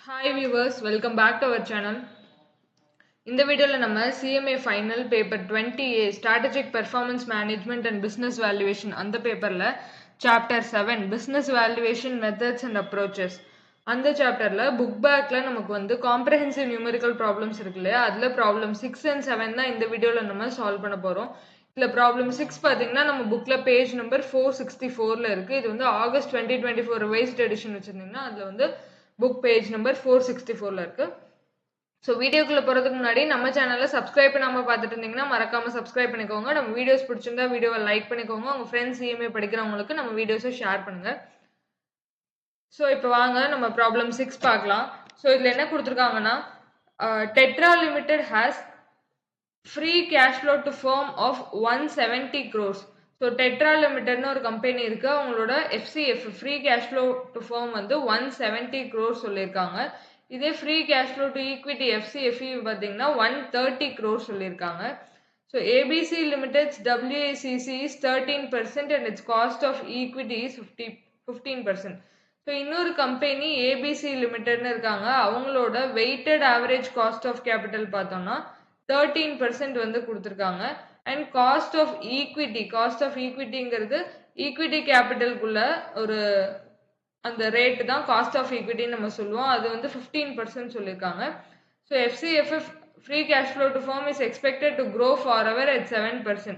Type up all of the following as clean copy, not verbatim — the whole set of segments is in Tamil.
Hi viewers, welcome back to our channel. இந்த வீடியோல நம்ம CMA Final Paper 20A Strategic Performance Management and Business Valuation அந்த பேப்பர்ல Chapter 7 Business Valuation Methods and Approaches அந்த சாப்டர்ல புக் பேக்ல நமக்கு வந்து காம்ப்ரஹென்சிவ் நியூமெரிக்கல் ப்ராப்ளம்ஸ் இருக்கு இல்லையா, அதுல ப்ராப்ளம் 6 and 7 தான் இந்த வீடியோல நம்ம சால்வ் பண்ண போறோம். இதுல ப்ராப்ளம் 6 பாத்தீங்கன்னா நம்ம புக்ல பேஜ் நம்பர் 464ல இருக்கு. இது வந்து ஆகஸ்ட் 2024 ரிவைஸ்ட் எடிஷன் வச்சிருந்தீங்கன்னா அதுல வந்து புக் பேஜ் நம்பர் 464ல இருக்கு. ஸோ வீடியோக்குள்ள போறதுக்கு முன்னாடி நம்ம சேனலை சப்ஸ்கிரைப் பண்ணாம பார்த்துட்டு இருந்தீங்கன்னா மறக்காம சப்ஸ்கிரைப் பண்ணிக்கோங்க. நம்ம வீடியோஸ் பிடிச்சிருந்தா வீடியோவை லைக் பண்ணிக்கோங்க. உங்க ஃப்ரெண்ட்ஸ் சிஎம்ஏ படிக்கிறவங்களுக்கு நம்ம வீடியோஸை ஷேர் பண்ணுங்க. ஸோ இப்போ வாங்க நம்ம ப்ராப்ளம் 6 பார்க்கலாம். ஸோ இதில் என்ன கொடுத்துருக்காங்கன்னா, Tetra limited has free cash flow to firm of 170 crores. So Tetra லிமிடெட்னு ஒரு கம்பெனி இருக்கு. அவங்களோட FCF free cash flow to firm வந்து 170 crores சொல்லியிருக்காங்க. இதே free cash flow to equity FCFE பார்த்தீங்கன்னா 130 crores சொல்லியிருக்காங்க. So ABC limited's WACC is 13% and its cost of equity is 15%. So இன்னொரு கம்பெனி ஏபிசி லிமிடெட்னு இருக்காங்க. அவங்களோட weighted average cost of capital பார்த்தோம்னா 13% வந்து கொடுத்துருக்காங்க. அண்ட் காஸ்ட் ஆஃப் ஈக்விட்டிங்கிறது ஈக்விட்டி கேபிட்டலுக்குள்ள ஒரு அந்த ரேட்டு தான் காஸ்ட் ஆஃப் ஈக்விட்டின்னு நம்ம சொல்லுவோம். அது வந்து 15% சொல்லியிருக்காங்க. So FCFF free cash flow to firm is expected to grow forever at 7%.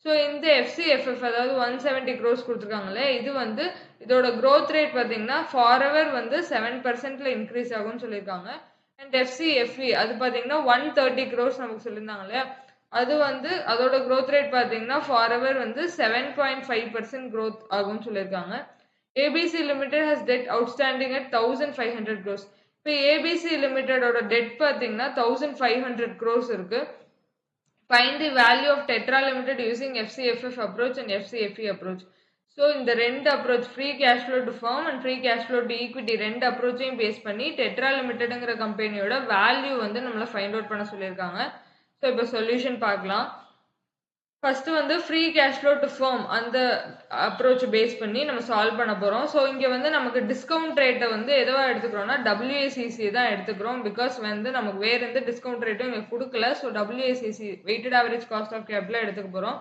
So இந்த எஃப்சிஎஃப்எஃப் அதாவது 170 crores கொடுத்துருக்காங்களே, இது வந்து இதோட க்ரோத் ரேட் பார்த்தீங்கன்னா ஃபார் எவர் வந்து 7%ல இன்க்ரீஸ் ஆகும்னு சொல்லியிருக்காங்க. அண்ட் எஃப்சிஎஃப்இ அது பார்த்தீங்கன்னா 130 crores நமக்கு சொல்லியிருந்தாங்க இல்லையா, அது வந்து அதோட க்ரோத் ரேட் பார்த்தீங்கன்னா ஃபார் எவர் வந்து 7.5% க்ரோத் ஆகும்னு சொல்லியிருக்காங்க. ABC limited has debt outstanding at 1500 crores. இப்போ ஏபிசி லிமிடெடோட டெட் பார்த்தீங்கன்னா 1500 crores இருக்கு. Find the value of Tetra Limited using FCFF approach and FCFE approach. So இந்த ரெண்டு approach free cash flow to firm and free cash flow to equity ரெண்டு அப்ரோச்சையும் பேஸ் பண்ணி டெட்ரா லிமிடெட்ங்கிற கம்பெனியோட வேல்யூ வந்து நம்மளை ஃபைண்ட் அவுட் பண்ண சொல்லியிருக்காங்க. ஸோ இப்போ சொல்யூஷன் பார்க்கலாம். ஃபர்ஸ்ட் வந்து free cash flow to firm அந்த அப்ரோச் பேஸ் பண்ணி நம்ம சால்வ் பண்ண போகிறோம். ஸோ இங்கே வந்து நமக்கு டிஸ்கவுண்ட் ரேட்டை வந்து எதுவா எடுத்துக்கிறோம்னா WACC தான் எடுத்துக்கிறோம். பிகாஸ் வந்து நமக்கு வேறு எந்த டிஸ்கவுண்ட் ரேட்டும் இங்கே கொடுக்கல. So WACC weighted average cost of capital எடுத்துக்க போகிறோம்.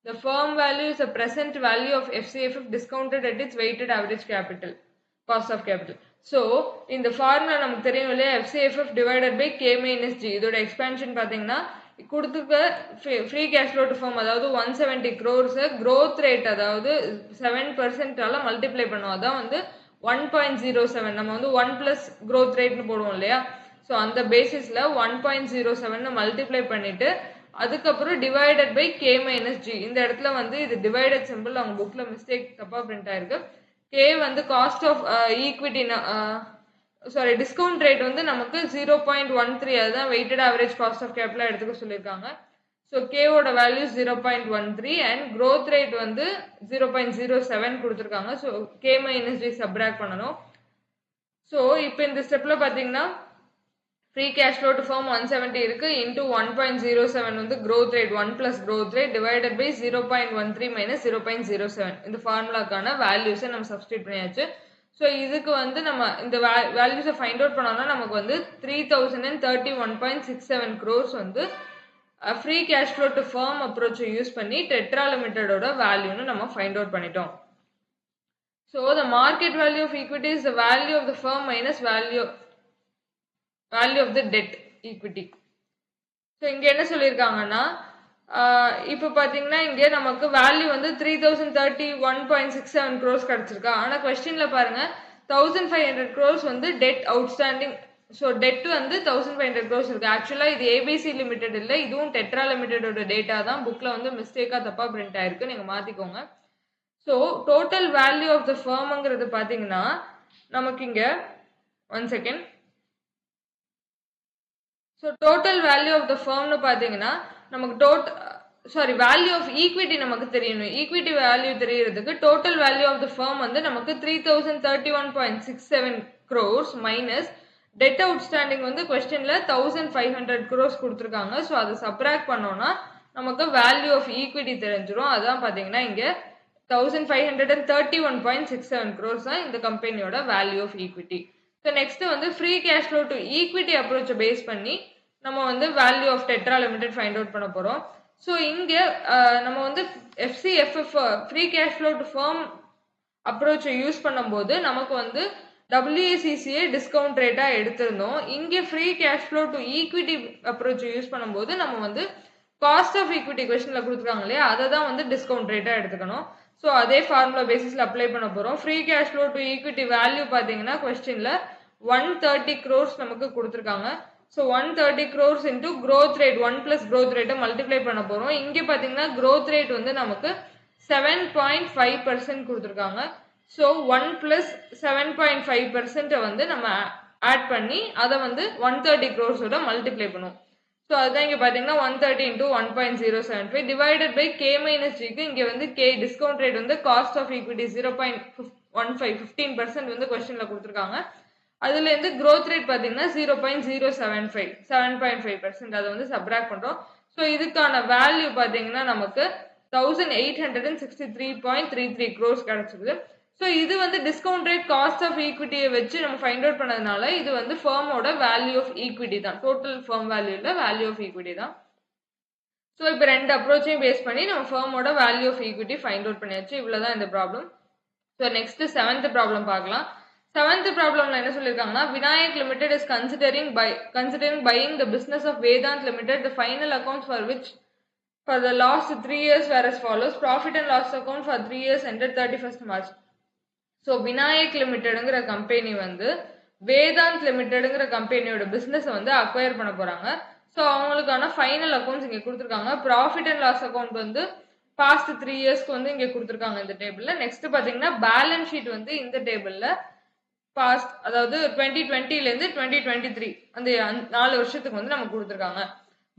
The firm value is the present value of FCFF discounted at its weighted average capital cost of capital. So இந்த ஃபார்முலா நமக்கு தெரியும் இல்லையா, FCFF divided by K minus G. இதோட எக்ஸ்பேன்ஷன் பார்த்தீங்கன்னா கொடுத்துருக்க free cash flow to firm அதாவது 170 crores க்ரோத் ரேட் அதாவது 7%ஆல மல்டிப்ளை பண்ணுவோம். அதான் வந்து 1.07. நம்ம வந்து 1 + க்ரோத் ரேட்னு போடுவோம் இல்லையா, ஸோ அந்த பேசிஸில் 1.07 மல்டிப்ளை பண்ணிட்டு அதுக்கப்புறம் divided by K minus G. இந்த இடத்துல வந்து இது டிவைடட் சிம்பிள் அவங்க புக்கில் மிஸ்டேக் தப்பாக பிரிண்ட் ஆயிருக்கு. K வந்து cost of equity sorry discount rate வந்து நமக்கு 0.13, அதுதான் weighted average cost of capital எடுத்துக்க சொல்லியிருக்காங்க. ஸோ கேவோட வேல்யூ 0.13 அண்ட் க்ரோத் ரேட் வந்து 0.07 கொடுத்துருக்காங்க. So K minus G subtract பண்ணணும். ஸோ இப்போ இந்த ஸ்டெப்பில் பார்த்தீங்கன்னா free cash flow to firm 170 இருக்கு இன்டூ 1.07 வந்து growth rate 1 + growth rate divided by 0.13 minus 0.07. இந்த ஃபார்முலாக்கான வேல்யூஸை நம்ம சப்ஸ்டியூட் பண்ணியாச்சு. ஸோ இதுக்கு வந்து நம்ம இந்த வேல்யூஸை ஃபைண்ட் அவுட் பண்ணோம்னா நமக்கு வந்து 3031.67 crores வந்து free cash flow to firm அப்ரோச்சை யூஸ் பண்ணி டெட்ரா லிமிடெடோட வேல்யூன்னு நம்ம ஃபைண்ட் அவுட் பண்ணிட்டோம். So the market value of equity is the value of the firm minus value of the debt equity. So இங்கே என்ன சொல்லியிருக்காங்கன்னா, இப்போ பார்த்தீங்கன்னா இங்கே நமக்கு வேல்யூ வந்து 3031.67 crores கிடச்சிருக்கா. ஆனால் கொஸ்டினில் பாருங்கள் 1500 crores வந்து டெட் அவுட்ஸ்டாண்டிங். ஸோ டெட் வந்து 1500 crores இருக்கு. ஆக்சுவலாக இது ஏபிசி லிமிடெட் இல்லை, இதுவும் டெட்ரா லிமிடெடோட டேட்டா தான். புக்கில் வந்து மிஸ்டேக்காக தப்பாக பிரிண்ட் ஆயிருக்கு, நீங்கள் மாற்றிக்கோங்க. So total value of the ஃபர்ம்ங்கிறது பார்த்தீங்கன்னா நமக்கு இங்கே 1 second. So total value of the ஃபர்ம்னு பார்த்தீங்கன்னா நமக்கு வேல்யூ ஆஃப் ஈக்விட்டி நமக்கு தெரியணும். ஈக்விட்டி வேல்யூ தெரியறதுக்கு total value of the firm வந்து நமக்கு 3031.67 crores மைனஸ் டெட் அவுட்ஸ்டாண்டிங் வந்து கொஸ்டின்ல 1500 crores கொடுத்துருக்காங்க. ஸோ அதை சப்ராக்ட் பண்ணோம்னா நமக்கு வேல்யூ ஆஃப் ஈக்விட்டி தெரிஞ்சிடும். அதான் பார்த்தீங்கன்னா இங்கே 1531.67 crores தான் இந்த கம்பெனியோட value of equity. So next வந்து free cash flow to equity அப்ரோச்சை பேஸ் பண்ணி நம்ம வந்து value of Tetra limited find out பண்ண போகிறோம். ஸோ இங்கே நம்ம வந்து FCFF free cash flow to firm அப்ரோச்சை யூஸ் பண்ணும்போது நமக்கு வந்து WACCA டிஸ்கவுண்ட் ரேட்டாக எடுத்திருந்தோம். இங்கே free cash flow to equity அப்ரோச்சை யூஸ் பண்ணும்போது நம்ம வந்து காஸ்ட் ஆஃப் ஈக்விட்டி கொஸ்டினில் கொடுத்துருக்காங்க இல்லையா, அதை தான் வந்து டிஸ்கவுண்ட் ரேட்டாக எடுத்துக்கணும். ஸோ அதே ஃபார்முலா பேசிஸில் அப்ளை பண்ண போகிறோம். Free cash flow to equity value பார்த்தீங்கன்னா கொஸ்டினில் 130 crores நமக்கு கொடுத்துருக்காங்க. So 130 crores into growth rate 1+ growth ரேட்டை மல்டிப்ளை பண்ண போகிறோம். இங்கே பார்த்தீங்கன்னா க்ரோத் ரேட் வந்து நமக்கு 7.5% கொடுத்துருக்காங்க. ஸோ 1 + 7.5% வந்து நம்ம ஆட் பண்ணி அதை வந்து 130 crores மல்டிப்ளை பண்ணுவோம். ஸோ அதுதான் இங்கே பார்த்தீங்கன்னா 130 into 1.075 டிவைடட் பை K - Gக்கு இங்கே வந்து K டிஸ்கவுண்ட் ரேட் வந்து காஸ்ட் ஆஃப் ஈக்விட்டி 0.15% வந்து கொஸ்டினில் கொடுத்துருக்காங்க. அதுலேருந்து க்ரோத் ரேட் பார்த்தீங்கன்னா 0.075 7.5% அதை வந்து சப்ராக்ட் பண்ணுறோம். ஸோ இதுக்கான வேல்யூ பார்த்தீங்கன்னா நமக்கு 1863.33 crores கிடச்சிருது. ஸோ இது வந்து டிஸ்கவுண்ட் ரேட் காஸ்ட் ஆஃப் ஈக்விட்டியை வச்சு நம்ம ஃபைண்ட் அவுட் பண்ணதுனால இது வந்து ஃபர்மோட வேல்யூ ஆஃப் ஈக்விட்டி தான், டோட்டல் ஃபர்ம் வேல்யூல வேல்யூ ஆஃப் ஈக்விட்டி தான். ஸோ இப்போ ரெண்டு அப்ரோச்சையும் பேஸ் பண்ணி நம்ம ஃபர்மோட value of equity find out பண்ணியாச்சு. இவ்வளோதான் இந்த problem. So next 7th problem பார்க்கலாம். 7th ப்ராப்ளம்ல என்ன சொல்லியிருக்காங்கன்னா, Vinayak limited is considering buying the business of Vedant limited. The final accounts for which for the last 3 years were as follows. Profit and loss account for 3 years ended 31st March. So Vinayak லிமிடெடுங்கிற கம்பெனி வந்து வேதாந்த் லிமிடெடுங்கிற கம்பெனியோட பிஸ்னஸை வந்து அக்வயர் பண்ண போகிறாங்க. ஸோ அவங்களுக்கான ஃபைனல் அக்கௌண்ட்ஸ் இங்கே கொடுத்துருக்காங்க. ப்ராஃபிட் அண்ட் லாஸ் அக்கௌண்ட் வந்து பாஸ்ட் 3 இயர்ஸ்க்கு வந்து இங்கே கொடுத்துருக்காங்க இந்த டேபிளில். நெக்ஸ்ட் பார்த்தீங்கன்னா பேலன்ஸ் ஷீட் வந்து இந்த டேபிளில் பாஸ்ட், அதாவது 2020லேருந்து 2023 அந்த 4 வருஷத்துக்கு வந்து நம்ம கொடுத்துருக்காங்க.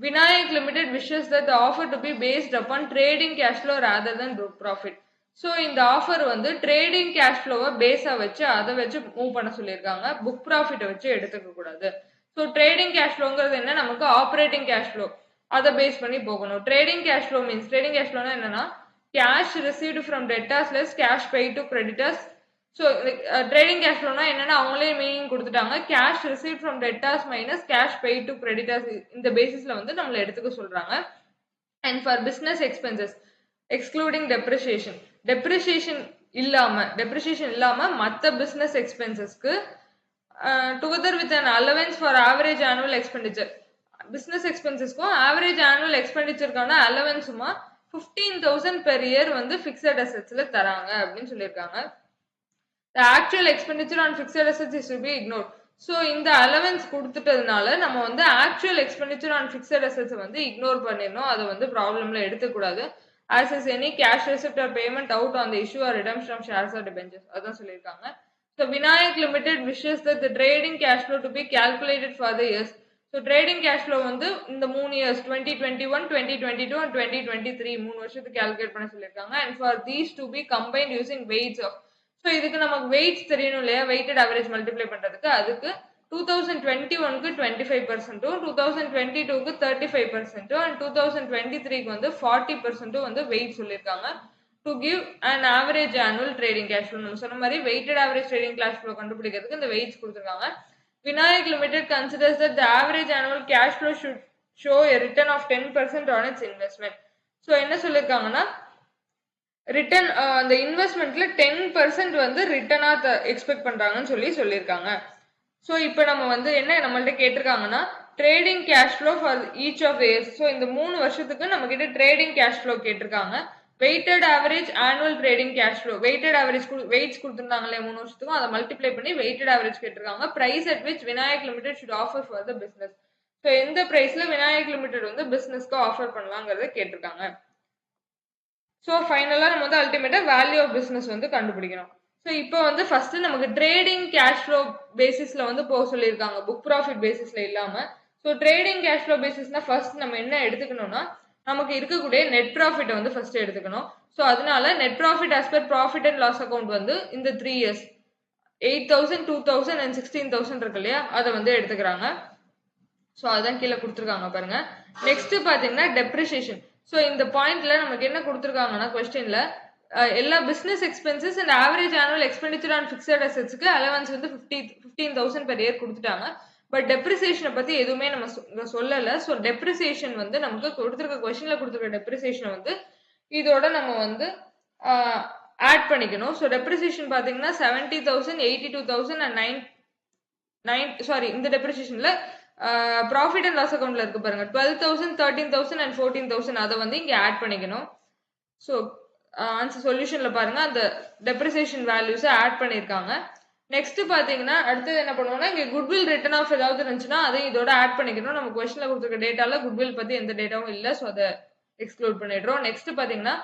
Vinayak Limited wishes that the offer to be based upon trading cash flow rather than book profit. So இந்த ஆஃபர் வந்து ட்ரேடிங் கேஷ் ஃப்ளோவை பேஸாக வச்சு அதை வச்சு மூவ் பண்ண சொல்லியிருக்காங்க. புக் ப்ராஃபிட்டை வச்சு எடுத்துக்க கூடாது. ஸோ ட்ரேடிங் கேஷ் ஃப்ளோங்கிறது என்ன, நமக்கு ஆப்ரேட்டிங் கேஷ் ஃப்ளோ அதை பேஸ் பண்ணி போகணும். Trading cash flow means, trading cash ஃப்ளோனா என்னன்னா cash received from debtors less cash paid to creditors. So trading cash ஃப்ளோனா என்னன்னா அவங்களே மீனிங் கொடுத்துட்டாங்க. Cash receive from debtors minus cash paid to creditors, இந்த பேசிஸ்ல வந்து நம்மளை எடுத்துக்க சொல்றாங்க. And for business expenses excluding depreciation, depreciation இல்லாம மற்ற பிஸ்னஸ் எக்ஸ்பென்சஸ்க்கு together with an allowance for average annual expenditure, business எக்ஸ்பென்சஸ்க்கும் ஆவரேஜ் ஆனுவல் எக்ஸ்பெண்டிச்சருக்கான அலவன்ஸுமா 15,000 per year வந்து ஃபிக்ஸட் அசெட்ஸ்ல தராங்க அப்படின்னு சொல்லியிருக்காங்க. The actual expenditure on fixed assets is to be ignored. So இந்த அலவன்ஸ் கொடுத்துட்டதுனால நம்ம வந்து ஆக்சுவல் எக்ஸ்பெண்டிச்சர் ஆன் ஃபிக்ஸட் அசெட்ஸை வந்து இக்னோர் பண்ணிடணும். அதை வந்து ப்ராப்ளம்ல எடுத்துக்கூடாது. as is any cash receipt or payment out on the issue or redemption of shares or debentures, அதான் சொல்லியிருக்காங்க. So Vinayak Limited wishes that the trading cash flow to be calculated for the years. So trading cash flow வந்து இந்த 3 years 2021, 2022 and 2023 3 வருஷத்துக்கு கால்குலேட் பண்ண சொல்லியிருக்காங்க. And for these to be combined using weights of, so இதுக்கு நமக்கு வெயிட்ஸ் தெரியணும் இல்லையா, வெயிட்டட் ஆவரேஜ் மல்டிப்ளை பண்ணுறதுக்கு. அதுக்கு 2021க்கு 25%, 2022க்கு 35% அண்ட் 2023க்கு வந்து 40% வந்து வெயிட் சொல்லியிருக்காங்க. To give and average annual trading cash flow, நம்ம சொன்ன மாதிரி weighted average trading cash flow கண்டுபிடிக்கிறதுக்கு இந்த வெயிட்ஸ் கொடுத்துருக்காங்க. Vinayak Limited considers that the average annual cash flow should show a return of 10% on its investment. So என்ன சொல்லியிருக்காங்கன்னா ரிட்டர்ன் அந்த இன்வெஸ்ட்மெண்ட்ல 10% வந்து ரிட்டர்னா எக்ஸ்பெக்ட் பண்றாங்கன்னு சொல்லியிருக்காங்க. ஸோ இப்போ நம்ம வந்து என்ன நம்மள்ட்ட கேட்டிருக்காங்கன்னா trading cash flow for each of years. So இந்த 3 வருஷத்துக்கு நம்ம கிட்ட ட்ரேடிங் கேஷ் ஃப்ளோ கேட்டிருக்காங்க. Weighted average annual trading cash flow, weighted average weights கொடுத்துருந்தாங்களே 3 வருஷத்துக்கும் அதை மல்டிப்ளை பண்ணி வெயிட்டட் ஆவரேஜ் கேட்டிருக்காங்க. Price at which Vinayak limited should offer for the business. So எந்த பிரைஸ்ல விநாயக் லிமிடெட் வந்து பிசினஸ்க்கு ஆஃபர் பண்ணுவாங்கிறத கேட்டிருக்காங்க. ஸோ ஃபைனலாக நம்ம வந்து அல்டிமேட்டாக வேல்யூ ஆஃப் பிஸ்னஸ் வந்து கண்டுபிடிக்கணும். ஸோ இப்போ வந்து ஃபர்ஸ்ட் நமக்கு ட்ரேடிங் கேஷ் ஃப்ளோ பேசிஸ்ல வந்து போக சொல்லியிருக்காங்க, புக் ப்ராஃபிட் பேசிஸ்ல இல்லாமல். ஸோ ட்ரேடிங் கேஷ் ஃப்ளோ பேசிஸ்னா ஃபர்ஸ்ட் நம்ம என்ன எடுத்துக்கணும்னா நமக்கு இருக்கக்கூடிய நெட் ப்ராஃபிட்டை வந்து ஃபர்ஸ்ட் எடுத்துக்கணும். ஸோ அதனால net profit as per profit and loss account வந்து இந்த 3 years 8,000, 2,000 and 16,000 இருக்கு இல்லையா, அதை வந்து எடுத்துக்கிறாங்க. ஸோ அதான் கீழே கொடுத்துருக்காங்க பாருங்க. நெக்ஸ்ட் பார்த்தீங்கன்னா டெப்ரிசியேஷன். ஸோ இந்த பாயிண்ட்ல நமக்கு என்ன கொடுத்துருக்காங்கன்னா கொஸ்டின்ல எல்லா business expenses and average annual expenditure on fixed அசெட்ஸ்க்கு அலவன்ஸ் வந்து 15,000 பெர் இயர் கொடுத்துட்டாங்க. பட் டெப்ரிசியேஷனை பத்தி எதுவுமே நம்ம சொல்லல. ஸோ டெப்ரிசியேஷன் வந்து நமக்கு கொடுத்துருக்க கொஸ்டின்ல கொடுத்துருக்க டெப்ரிசியேஷனை வந்து இதோட நம்ம வந்து ஆட் பண்ணிக்கணும். ஸோ டெப்ரிசியேஷன் பார்த்தீங்கன்னா 70,000, 82,000 அண்ட் இந்த டெப்ரிசியேஷன்ல ப்ராஃபிட் அண்ட் லாஸ் அக்கௌண்ட்ல இருக்கு பாருங்க 12,000, 13,000 அண்ட் 14,000 அதை வந்து இங்க ஆட் பண்ணிக்கணும். ஸோ ஆன்சர் சொல்யூஷன்ல பாருங்க அந்த டெப்ரிசியேஷன் வேல்யூஸை ஆட் பண்ணியிருக்காங்க. நெக்ஸ்ட் பாத்தீங்கன்னா அடுத்தது என்ன பண்ணுவோம்னா இங்க குட்வில் ரிட்டர்ன் ஆஃப் ஏதாவது இருந்துச்சுன்னா அதையும் இதோட ஆட் பண்ணிக்கணும். நம்ம கொஸ்டின்ல கொடுத்துருக்க டேட்டால குட்வில் பத்தி எந்த டேட்டாவும் இல்லை. ஸோ அதை எக்ஸ்க்ளூட் பண்ணிடுறோம். நெக்ஸ்ட் பாத்தீங்கன்னா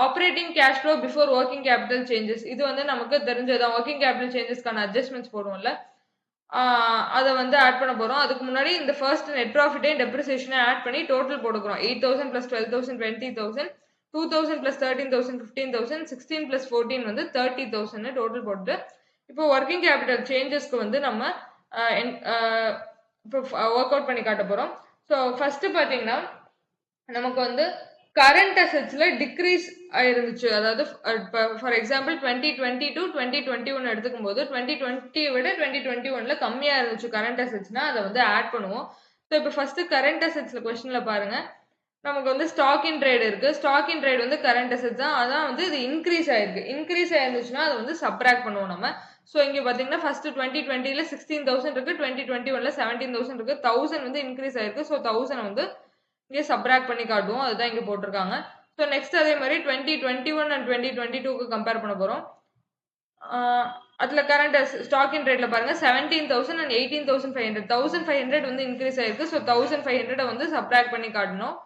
operating cash flow before working capital changes. இது வந்து நமக்கு தெரிஞ்சதான். ஒர்க்கிங் கேபிட்டல் சேஞ்சஸ்க்கான அட்ஜஸ்ட்மெண்ட்ஸ் போடுவோம்ல, அதை வந்து ஆட் பண்ண போறோம். அதுக்கு முன்னாடி இந்த ஃபர்ஸ்ட் நெட் ப்ராஃபிட்டையும் டெப்ரிசியேஷனை ஆட் பண்ணி டோட்டல் போட்டுக்கிறோம். 8,000 plus 12,000 20,000, 2,000 plus 13,000 15,000, 16 plus 14 வந்து 30,000 டோட்டல் போட்டு இப்போ ஒர்க்கிங் கேபிட்டல் சேஞ்சஸ்க்கு வந்து நம்ம இப்போ ஒர்க் அவுட் பண்ணி காட்ட போறோம். ஸோ ஃபர்ஸ்ட் பாத்தீங்கன்னா நமக்கு வந்து கரண்ட் அசெட்ஸ்ல டிக்ரீஸ் ஆயிருந்துச்சு. அதாவது ஃபார் எக்ஸாம்பிள் 2020 to 2021 எடுத்துக்கும் போது 2020 விட 2021ல கம்மியா இருந்துச்சு கரண்ட் அசெட்ஸ்னா அதை வந்து ஆட் பண்ணுவோம். ஸோ இப்போ ஃபர்ஸ்ட் கரண்ட் அசெட்ஸ்ல கொஸ்டின்ல பாருங்க நமக்கு வந்து ஸ்டாக் இன் ட்ரேட் இருக்கு. ஸ்டாக் இன் ட்ரேட் வந்து கரண்ட் அசெட்ஸ் தான். அதான் வந்து இது இன்க்ரீஸ் ஆயிருக்கு. இன்க்ரீஸ் ஆயிருந்துச்சுன்னா அதை வந்து சப்ராக்ட் பண்ணுவோம் நம்ம. ஸோ இங்க பாத்தீங்கன்னா ஃபர்ஸ்ட் 2020ல 16,000 இருக்கு, 2021ல 17,000 இருக்கு. 1,000 வந்து இன்க்ரீஸ் ஆயிருக்கு. ஸோ 1,000 வந்து இங்கே சப்ராக்ட் பண்ணி காட்டுவோம். அதுதான் இங்க போட்டிருக்காங்க. ஸோ நெக்ஸ்ட் அதே மாதிரி 2021 அண்ட் 2022க்கு கம்பேர் பண்ண போறோம். அதுல கரண்ட் ஸ்டாக் இன் ரேட்ல பாருங்க 17,000 அண்ட் 18,500, 1,500 வந்து இன்க்ரீஸ் ஆயிருக்கு. ஸோ 1,500 வந்து சப்ராக்ட் பண்ணி காட்டணும்.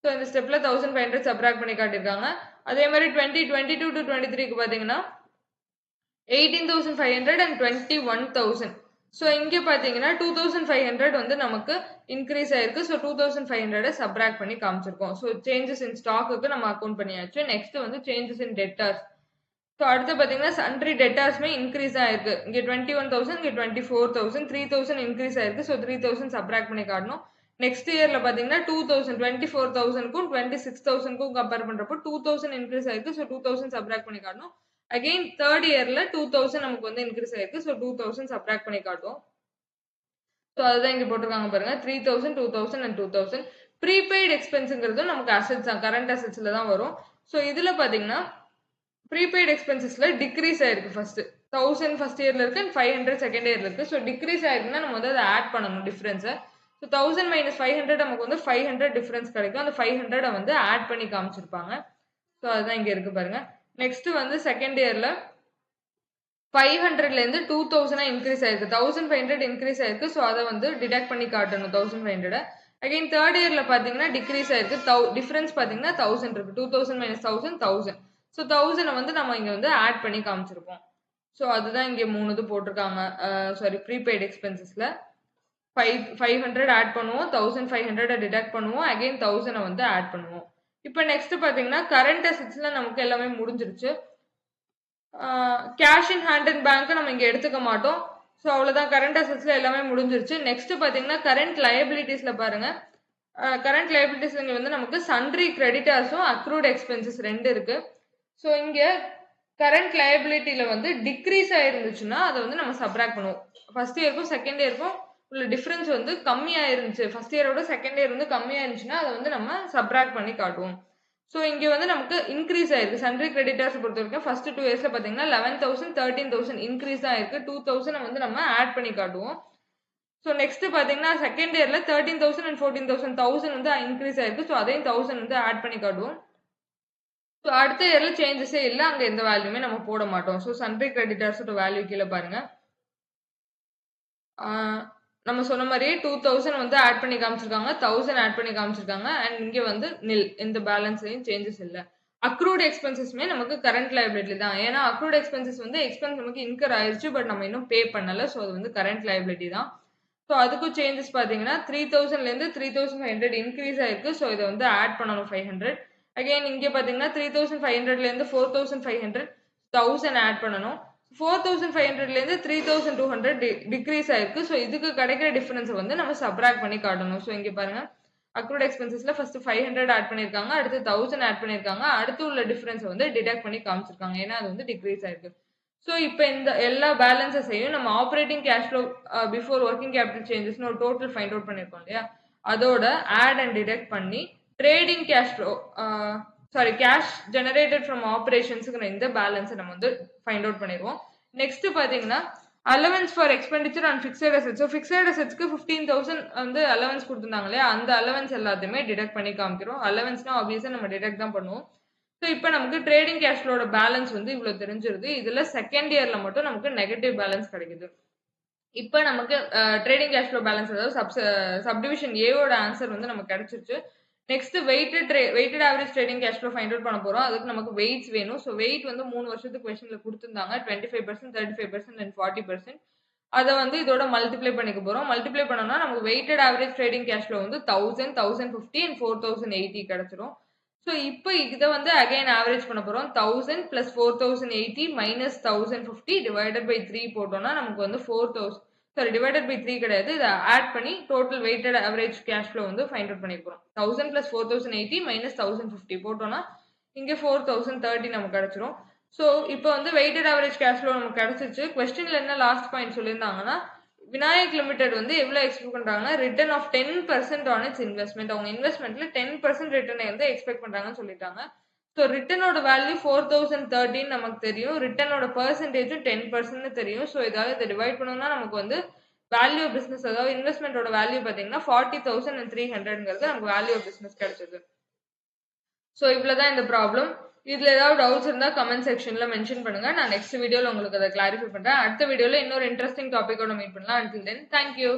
ஸோ இந்த ஸ்டெப்ல 1,500 சப்ராக்ட் பண்ணி காட்டியிருக்காங்க. அதே மாதிரி 2022 to 23க்கு பாத்தீங்கன்னா 18,500 அண்ட் 21,000. ஸோ இங்கே பார்த்தீங்கன்னா 2,500 வந்து நமக்கு இன்க்ரீஸ் ஆயிருக்கு. ஸோ 2,500 சப்ராக்ட் பண்ணி காமிச்சிருக்கோம். ஸோ சேஞ்சஸ் இன் ஸ்டாக்குக்கு நம்ம அக்கௌண்ட் பண்ணியாச்சு. நெக்ஸ்ட் வந்து சேஞ்சஸ் இன் டெட்டார்ஸ். ஸோ அடுத்து பார்த்தீங்கன்னா சன்ட்ரி டெட்டார்ஸ்மே இன்க்ரீஸ் ஆயிருக்கு. இங்கே 21,000, இங்கே 24,000, 3,000 இன்க்ரீஸ் ஆயிருக்கு. ஸோ 3,000 சப்ராக்ட் பண்ணி காட்டணும். நெக்ஸ்ட் இயர்ல பார்த்தீங்கன்னா 2,000, 24,000க்கும் 26,000க்கும் கம்பேர் பண்றப்போ 2,000 இன்க்ரீஸ் ஆயிருக்கு. ஸோ 2,000 சப்ராக்ட் பண்ணி காட்டணும். அகைன் தேர்ட் இயர்ல 2,000 நமக்கு வந்து இன்க்ரீஸ் ஆயிருக்கு. ஸோ 2,000 சப்ராக்ட் பண்ணி காட்டும். ஸோ அதுதான் இங்க போட்டிருக்காங்க பாருங்க 3,000, 2,000 அண்ட் 2,000. ப்ரீபெய்டு எக்ஸ்பென்ஸுங்கிறது நமக்கு அசெட்ஸ் தான், கரண்ட் அசெட்ஸ்ல தான் வரும். ஸோ இதுல பாத்தீங்கன்னா ப்ரீபெய்டு எக்ஸ்பென்சஸ்ல டிக்ரீஸ் ஆயிருக்கு. ஃபர்ஸ்ட் 1,000 ஃபர்ஸ்ட் இயர்ல இருக்கு அண்ட் 500 செகண்ட் இயர்ல இருக்கு. ஸோ டிக்ரீஸ் ஆயிருக்குன்னா நம்ம வந்து அதை ஆட் பண்ணணும் டிஃபரன்ஸை. ஸோ 1,000 minus 500 நமக்கு வந்து 500 டிஃபரன்ஸ் கிடைக்கும். அந்த 500 வந்து ஆட் பண்ணி காமிச்சிருப்பாங்க. ஸோ அதுதான் இங்க இருக்கு பாருங்க. நெக்ஸ்ட் வந்து செகண்ட் இயர்ல 500ல இருந்து 2,000 இன்க்ரீஸ் ஆயிருக்கு. 1,500 இன்க்ரீஸ் ஆயிருக்கு. ஸோ அதை வந்து டிடக்ட் பண்ணி காட்டணும் 1,500. அகைன் தேர்ட் இயர்ல பாத்தீங்கன்னா டிக்ரீஸ் ஆயிருக்கு. டிஃபரன்ஸ் பாத்தீங்கன்னா 1,000 இருக்கு. 2,000 minus 1,000 1,000. ஸோ 1,000 வந்து நம்ம இங்க வந்து ஆட் பண்ணி காமிச்சிருப்போம். ஸோ அதுதான் இங்க 3 இது போட்டிருக்காங்க. சாரி ப்ரீபெய்டு எக்ஸ்பென்சஸ்ல 500 ஆட் பண்ணுவோம், 1,500 டிடக்ட் பண்ணுவோம், அகைன் 1,000 வந்து ஆட் பண்ணுவோம். இப்போ நெக்ஸ்ட் பாத்தீங்கன்னா கரண்ட் அசெட்ஸ்ல நமக்கு எல்லாமே முடிஞ்சிருச்சு. Cash in hand and bank நம்ம இங்க எடுத்துக்க மாட்டோம். ஸோ அவ்வளவுதான், கரண்ட் அசெட்ஸ்ல எல்லாமே முடிஞ்சிருச்சு. நெக்ஸ்ட் பாத்தீங்கன்னா கரண்ட் லயபிலிட்டிஸ்ல பாருங்க. கரண்ட் லயபிலிட்டிஸ் இங்க வந்து நமக்கு சன்ட்ரி கிரெடிட்டார்ஸும் அக்ரூட் எக்ஸ்பென்சஸ் 2 இருக்கு. ஸோ இங்க கரண்ட் லயபிலிட்டியில வந்து டிக்ரீஸ் ஆயிருந்துச்சுன்னா அதை வந்து நம்ம சப்ராக்ட் பண்ணுவோம். ஃபர்ஸ்ட் இயருக்கும் செகண்ட் இயருக்கும் உள்ள டிஃபரன்ஸ் வந்து கம்மியா இருந்துச்சு. ஃபர்ஸ்ட் இயரோட செகண்ட் இயர் வந்து கம்மியா இருந்துச்சுன்னா அதை வந்து நம்ம சப்ராக்ட் பண்ணி காட்டுவோம். ஸோ இங்க வந்து நமக்கு இன்க்ரீஸ் ஆயிருக்கு. சன்ட்ரி கிரெடிட்டர்ஸ் பொறுத்த வரைக்கும் ஃபர்ஸ்ட் 2 இயர்ஸ்ல பாத்தீங்கன்னா 11,000, 13,000 இன்க்ரீஸ் தான் ஆயிருக்கு. 2,000 வந்து நம்ம ஆட் பண்ணி காட்டுவோம். ஸோ நெக்ஸ்ட் பாத்தீங்கன்னா செகண்ட் இயர்ல 13,000 அண்ட் 14,000, 1,000 வந்து இன்க்ரீஸ் ஆயிருக்கு. ஸோ அதையும் 1,000 வந்து ஆட் பண்ணி காட்டுவோம். ஸோ அடுத்த இயர்ல சேஞ்சஸே இல்லை, அங்க எந்த வேல்யூமே நம்ம போட மாட்டோம். ஸோ சன்ட்ரி கிரெடிட்டர்ஸோட வேல்யூ கீழே பாருங்க. நம்ம சொன்ன மாதிரியே 2,000 வந்து ஆட் பண்ணி காமிச்சிருக்காங்க, 1,000 ஆட் பண்ணி காமிச்சிருக்காங்க. அண்ட் இங்க வந்து நில், எந்த பேலன்ஸ்லயும் சேஞ்சஸ் இல்லை. அக்ரூட் எக்ஸ்பென்சஸ்மே நமக்கு கரண்ட் லயபிலிட்டி தான். ஏன்னா அக்ரூட் எக்ஸ்பென்சஸ் வந்து எக்ஸ்பென்ஸ் நமக்கு இன்கர் ஆயிருச்சு, பட் நம்ம இன்னும் பே பண்ணல. ஸோ அது வந்து கரண்ட் லயபிலிட்டி தான். ஸோ அதுக்கும் சேஞ்சஸ் பாத்தீங்கன்னா 3,000ல இருந்து 3,500 இன்க்ரீஸ் ஆயிருக்கு. ஸோ இதை வந்து ஆட் பண்ணணும் 500. அகைன் இங்க பாத்தீங்கன்னா 3,500ல இருந்து 4,500, 1,000 ஆட் பண்ணணும். 4,500ல இருந்து 3,200 டிக்ரீஸ் ஆயிருக்கு. ஸோ இதுக்கு கிடைக்கிற டிஃபரன்ஸ் வந்து நம்ம சப்ராக்ட் பண்ணி காட்டணும். ஸோ இங்க பாருங்க அக்ரூட் எக்ஸ்பென்சஸ்ல ஃபர்ஸ்ட் 500 ஆட் பண்ணிருக்காங்க, அடுத்து 1000 ஆட் பண்ணிருக்காங்க, அடுத்து உள்ள டிஃபரன்ஸ் வந்து டிடக்ட் பண்ணி காமிச்சிருக்காங்க. ஏன்னா அது வந்து டிக்ரீஸ் ஆயிருக்கு. ஸோ இப்போ இந்த எல்லா பேலன்ஸஸையும் நம்ம operating cash flow before working capital சேஞ்சஸ்னு ஒரு டோட்டல் ஃபைண்ட் அவுட் பண்ணிருக்கோம் இல்லையா, அதோட ஆட் அண்ட் டிடக்ட் பண்ணி trading cash flow cash generated from ஆப்ரேஷன்ஸுங்கிற இந்த பேலன்ஸை நம்ம வந்து ஃபைண்ட் அவுட் பண்ணிடுவோம். நெக்ஸ்ட் பார்த்தீங்கன்னா allowance for expenditure and fixed assets. So fixed அசெட்ஸ்க்கு 15,000 வந்து அலவன்ஸ் கொடுத்துருந்தாங்க இல்லையா, அந்த அலவன்ஸ் எல்லாத்தையுமே டிடக்ட் பண்ணி காமிக்கிறோம். அலவன்ஸ்னா ஆப்வியஸாக நம்ம டிடக்ட் தான் பண்ணுவோம். ஸோ இப்போ நமக்கு ட்ரேடிங் கேஷ் ஃப்ளோட பேலன்ஸ் வந்து இவ்வளோ தெரிஞ்சிருது. இதில் செகண்ட் இயர்ல மட்டும் நமக்கு நெகட்டிவ் பேலன்ஸ் கிடைக்குது. இப்போ நமக்கு ட்ரேடிங் கேஷ் ஃப்ளோ பேலன்ஸ், அதாவது சப்டிவிஷன் ஏவோட ஆன்சர் வந்து நமக்கு கிடைச்சிருச்சு. Next weighted average trading cash flow find out பண்ண போறோம். அதுக்கு நமக்கு வெயிட்ஸ் வேணும். ஸோ வெயிட் வந்து 3 வருஷத்துக்கு கொஸ்டின்ல கொடுத்துருந்தாங்க. 25%, 35% அண்ட் 40%. அதை வந்து இதோட மல்டிப்ளை பண்ணிக்க போறோம். மல்டிப்ளை பண்ணோம்னா நமக்கு weighted average trading cash flow வந்து 1000, 1050 அண்ட் 4080 கிடைச்சிரும். ஸோ இப்போ இதை வந்து அகைன் ஆவரேஜ் பண்ண போறோம். 1000 பிளஸ் 4080 மைனஸ் 1050 டிவைடட் பை 3 போட்டோம்னா நமக்கு வந்து 4000 டிவைடட் பை 3 கிடையாது, இதை ஆட் பண்ணி total weighted average cash flow வந்து ஃபைண்ட் அவுட் பண்ணிருக்கோம். 1000 பிளஸ் 4080 மைனஸ் 1050 போட்டோம்னா இங்கே 4030 நமக்கு கிடைச்சிரும். ஸோ இப்போ வந்து வெயிட்டட் ஆவரேஜ் கேஷ் ஃப்ளோ நமக்கு கிடைச்சிருச்சு. கொஸ்டின்ல என்ன லாஸ்ட் பாயிண்ட் சொல்லியிருந்தாங்கன்னா, விநாயக் லிமிடெட் வந்து எவ்வளவு எக்ஸ்பெக்ட் பண்றாங்கன்னா return of 10% on its investment. அவங்க இன்வெஸ்ட்மெண்ட்ல 10% ரிட்டர்னை வந்து எக்ஸ்பெக்ட் பண்றாங்கன்னு சொல்லிட்டாங்க. ஸோ ரிட்டர்னோட வேல்யூ 4013 நமக்கு தெரியும், ரிட்டர்னோட பர்சன்டேஜும் 10% தெரியும். ஸோ இதாவது இதை டிவைட் பண்ணோம்னா நமக்கு வந்து வேல்யூ ஆஃப் பிசினஸ், அதாவது இன்வெஸ்ட்மெண்டோட வேல்யூ பார்த்தீங்கன்னா 40,300ங்கிறது நமக்கு வேல்யூ ஆஃப் பிசினஸ் கிடைச்சது. ஸோ இவ்வளவுதான் இந்த ப்ராப்ளம். இதுல ஏதாவது டவுட்ஸ் இருந்தா கமெண்ட் செக்ஷன்ல மென்ஷன் பண்ணுங்க. நான் நெக்ஸ்ட் வீடியோல உங்களுக்கு அதை கிளாரிஃபை பண்றேன். அடுத்த வீடியோல இன்னொரு இன்ட்ரெஸ்டிங் டாபிக்கோட மீட் பண்ணலாம். until then, thank you.